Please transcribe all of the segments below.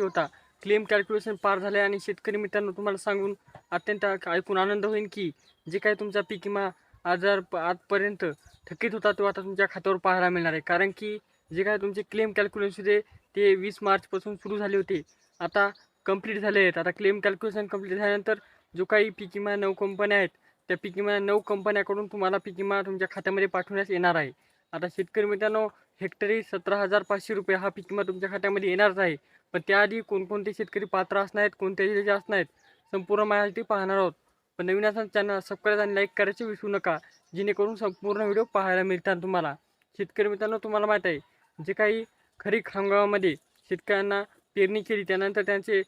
होता. Claim calculation पार झाले आणि शेतकरी मित्रांनो तुम्हाला सांगून अत्यंत ऐकून आनंद होईल की जे काही तुमचा पीक विमा आजपर्यंत थकीत होता तो आता तुमच्या खात्यावर पाहायला मिळणार आहे. कारण की जे काही तुमचे क्लेम कॅल्क्युलेशन होते ते 20 मार्चपासून सुरू झाले होते. आता कंप्लीट झाले आहेत. आता क्लेम कॅल्क्युलेशन कंप्लीट झाल्यानंतर जो काही पीक विमा 9 कंपन्या आहेत त्या पीक विमा 9 कंपन्याकडून तुम्हाला पीक विमा तुमच्या खात्यामध्ये पाठवण्यात येणार आहे. आता शेतकरी मित्रांनो हेक्टरी 17,500 रुपये हा पीक विमा तुमच्या खात्यामध्ये येणारच आहे. पण त्याआधी कोणकोणते शेतकरी पात्र असणार आहेत, कोणत्या जिल्ह्याचे असणार आहेत, संपूर्ण माहिती पाहणार आहोत. पण नवीन असाल चॅनल सबस्क्राईब आणि लाईक करायचे विसरू नका, जेणेकरून संपूर्ण व्हिडिओ पाहायला मिळतात तुम्हाला. शेतकरी मित्रांनो तुम्हाला माहीत आहे, जे काही खरीप हंगामामध्ये शेतकऱ्यांना पेरणी केली त्यानंतर त्यांचे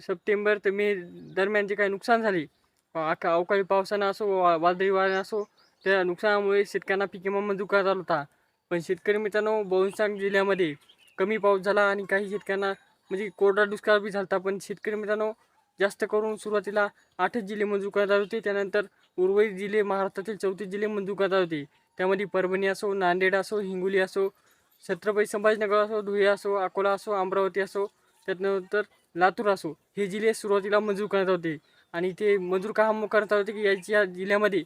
सप्टेंबर ते मे दरम्यान जे काही नुकसान झाले, अवकाळी पावसानं असो वादळी वाऱ्यानं असो, त्या नुकसानामुळे शेतकऱ्यांना पीक विमा मंजूर करण्यात आला होता. पण शेतकरी मित्रांनो बहुतांश जिल्ह्यामध्ये कमी पाऊस झाला आणि काही शेतकऱ्यांना म्हणजे कोरडा दुष्काळ बी झाला. पण शेतकरी मित्रांनो जास्त करून सुरुवातीला 8च जिल्हे मंजूर करण्यात आले होते. त्यानंतर उर्वरित जिल्हे महाराष्ट्रातील 34 जिल्हे मंजूर करण्यात आले होते. त्यामध्ये परभणी असो, नांदेड असो, हिंगोली असो, छत्रपती संभाजीनगर असो, धुळे असो, अकोला असो, अमरावती असो, त्यानंतर लातूर असो, हे जिल्हे सुरुवातीला मंजूर करण्यात होते. आणि ते मंजूर का करण्यात होते की या जिल्ह्यामध्ये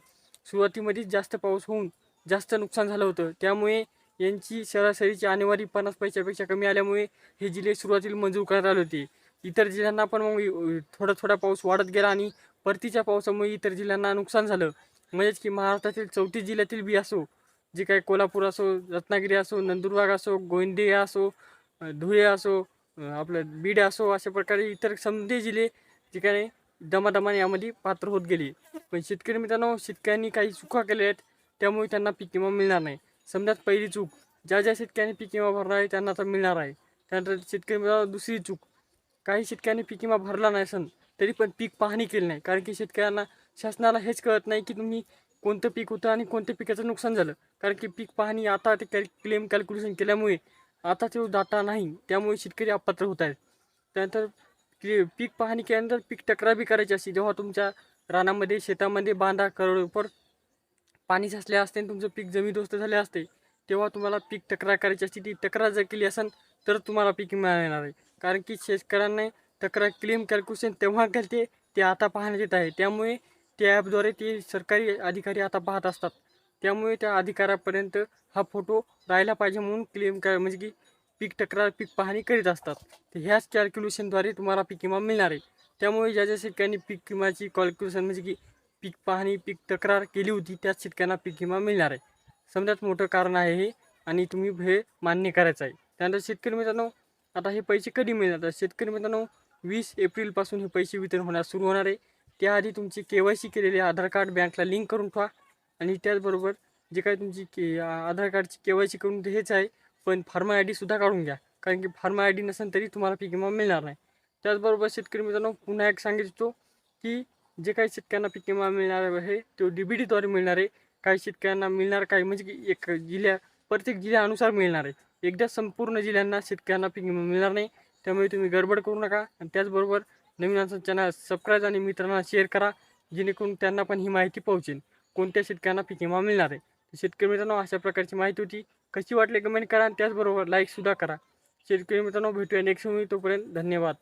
सुरुवातीमध्येच जास्त पाऊस होऊन जास्त नुकसान झालं होतं. त्यामुळे यांची सरासरीची आणेवारी 50 पैशापेक्षा कमी आल्यामुळे हे जिल्हे सुरुवातीला मंजूर करण्यात आले होते. इतर जिल्ह्यांना पण मग थोडा थोडा पाऊस वाढत गेला आणि परतीच्या पावसामुळे इतर जिल्ह्यांना नुकसान झालं. म्हणजेच की महाराष्ट्रातील 34 जिल्ह्यातील बी असो, जे काही कोल्हापूर असो, रत्नागिरी असो, नंदुरबार असो, गोंदिया असो, धुळे असो, आपलं बीड असो, अशा प्रकारे इतर समजे जिल्हे जे काही दमादमाने यामध्ये पात्र होत गेले. पण शेतकरी मित्रांनो शेतकऱ्यांनी काही चुका केल्या आहेत, त्यामुळे त्यांना पीक विमा मिळणार नाही. समजा पहिली चूक, ज्या शेतकऱ्यांनी पीक विमा भरला आहे त्यांना तर मिळणार आहे. त्यानंतर शेतकरी मित्रांनो दुसरी चूक, काही शेतकऱ्यांनी पीक विमा भरला नाही असेल तरी पण पीक पाहणी केली नाही. कारण की शेतकऱ्यांना शासनाला हेच कळत नाही की तुम्ही कोणतं पीक होतं आणि कोणत्या पिकाचं नुकसान झालं. कारण की पीक पाहणी आता ते क्लेम कॅल्क्युलेशन केल्यामुळे आता तो डाटा नाही, त्यामुळे शेतकरी अपात्र होत आहेत. त्यानंतर पीक पाहणी केल्यानंतर पीक तक्रार बी करायची असते. जेव्हा तुमच्या रानामध्ये शेतामध्ये बांधा करोडपर पाणी साचले असते आणि तुमचं पीक जमीनदोस्त झाले असते, तेव्हा तुम्हाला पीक तक्रार करायची असते. ती तक्रार जर केली असेल तर तुम्हाला पीक विमा मिळणार आहे. कारण की शेतकऱ्यांना तक्रार क्लेम कॅल्क्युलेशन तेव्हा केलते ते आता पाहण्यात येत आहे. त्यामुळे त्या ॲपद्वारे ते सरकारी अधिकारी आता पाहत असतात. त्यामुळे त्या अधिकाऱ्यापर्यंत हा फोटो राहिला पाहिजे म्हणून म्हणजे की पीक तक्रार पीक पाहणी करीत असतात. तर ह्याच कॅल्क्युलेशनद्वारे तुम्हाला पीक विमा मिळणार आहे. त्यामुळे ज्या शेतकऱ्यांनी पीक विम्याची कॅल्क्युलेशन म्हणजे की पीक पाहणी पीक तक्रार केली होती त्याच शेतकऱ्यांना पीक विमा मिळणार आहे. समजात मोठं कारण आहे हे आणि तुम्ही हे मान्य करायचं आहे. त्यानंतर शेतकरी मित्रांनो आता हे पैसे कधी मिळणार? तर शेतकरी मित्रांनो 20 एप्रिलपासून हे पैसे वितरण होण्यास सुरू होणार आहे. त्याआधी तुमची KYC केलेले आधार कार्ड बँकला लिंक करून ठेवा आणि त्याचबरोबर जे काही तुमची आधार कार्डची KYC करून हेच आहे, पण फार्मा ID सुद्धा काढून घ्या. कारण की फार्मा ID नसेल तरी तुम्हाला पीक विमा मिळणार नाही. त्याचबरोबर शेतकरी मित्रांनो पुन्हा एक सांगिततो की जे काही शेतकऱ्यांना पीक विमा मिळणार आहे तो DBTद्वारे मिळणार आहे. काही शेतकऱ्यांना मिळणार काही म्हणजे की एक प्रत्येक जिल्ह्यानुसार मिळणार आहे. एकदा संपूर्ण जिल्ह्यांना शेतकऱ्यांना पीक विमा मिळणार नाही. त्यामुळे तुम्ही गडबड करू नका आणि त्याचबरोबर नवीन असं चॅनल सबस्क्राईब आणि मित्रांना शेअर करा, जेणेकरून त्यांना पण ही माहिती पोहोचेल कोणत्या शेतकऱ्यांना पीक विमा मिळणार आहे. शेतकरी मित्रांनो अशा प्रकारची माहिती होती. कशी वाटली कमेंट करा आणि त्याचबरोबर लाईकसुद्धा करा. शेतकरी मित्रांनो भेटूया नेक्स्ट व्हिडिओ. तोपर्यंत धन्यवाद.